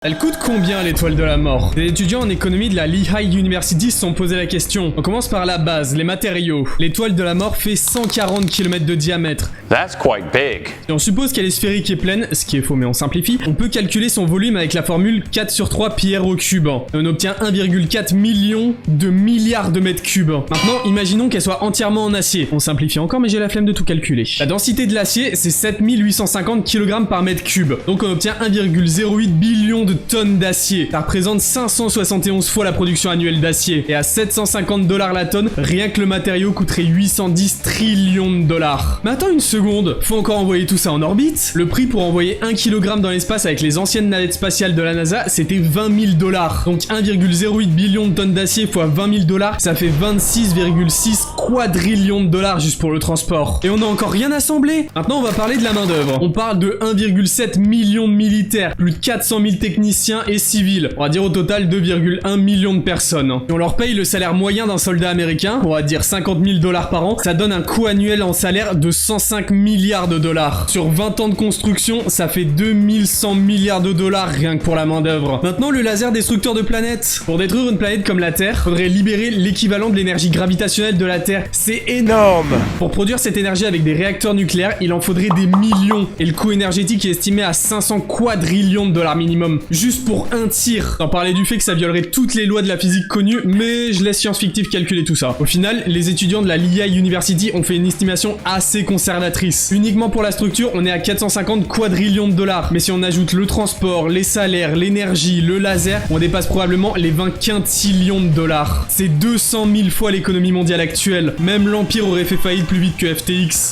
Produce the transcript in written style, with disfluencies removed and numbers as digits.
Elle coûte combien l'étoile de la mort? Des étudiants en économie de la Lehigh University se sont posé la question. On commence par la base, les matériaux. L'étoile de la mort fait 140 km de diamètre. That's quite big. Si on suppose qu'elle est sphérique et pleine, ce qui est faux mais on simplifie, on peut calculer son volume avec la formule 4 sur 3 pierre au cube. Et on obtient 1,4 million de milliards de mètres cubes. Maintenant, imaginons qu'elle soit entièrement en acier. On simplifie encore mais j'ai la flemme de tout calculer. La densité de l'acier, c'est 7850 kg par mètre cube. Donc on obtient 1,08 billion de tonnes d'acier. Ça représente 571 fois la production annuelle d'acier. Et à 750 $ la tonne, rien que le matériau coûterait 810 trillions de dollars. Mais attends une seconde, faut encore envoyer tout ça en orbite? Le prix pour envoyer 1 kg dans l'espace avec les anciennes navettes spatiales de la NASA, c'était 20 000 $. Donc 1,08 billion de tonnes d'acier fois 20 000 $, ça fait 26,6 quadrillions de dollars juste pour le transport. Et on n'a encore rien assemblé. Maintenant on va parler de la main d'œuvre. On parle de 1,7 million de militaires, plus de 400 000 techniciens et civils. On va dire au total 2,1 millions de personnes. Et on leur paye le salaire moyen d'un soldat américain, on va dire 50 000 $ par an. Ça donne un coût annuel en salaire de 105 milliards de dollars. Sur 20 ans de construction, ça fait 2100 milliards de dollars rien que pour la main d'œuvre. Maintenant le laser destructeur de planètes. Pour détruire une planète comme la Terre, faudrait libérer l'équivalent de l'énergie gravitationnelle de la Terre. C'est énorme. Pour produire cette énergie avec des réacteurs nucléaires, il en faudrait des millions. Et le coût énergétique est estimé à 500 quadrillions de dollars minimum. Juste pour un tir. Sans parler du fait que ça violerait toutes les lois de la physique connues, mais je laisse science-fictif calculer tout ça. Au final, les étudiants de la Lehigh University ont fait une estimation assez conservatrice. Uniquement pour la structure, on est à 450 quadrillions de dollars. Mais si on ajoute le transport, les salaires, l'énergie, le laser, on dépasse probablement les 20 quintillions de dollars. C'est 200 000 fois l'économie mondiale actuelle. Même l'Empire aurait fait faillite plus vite que FTX.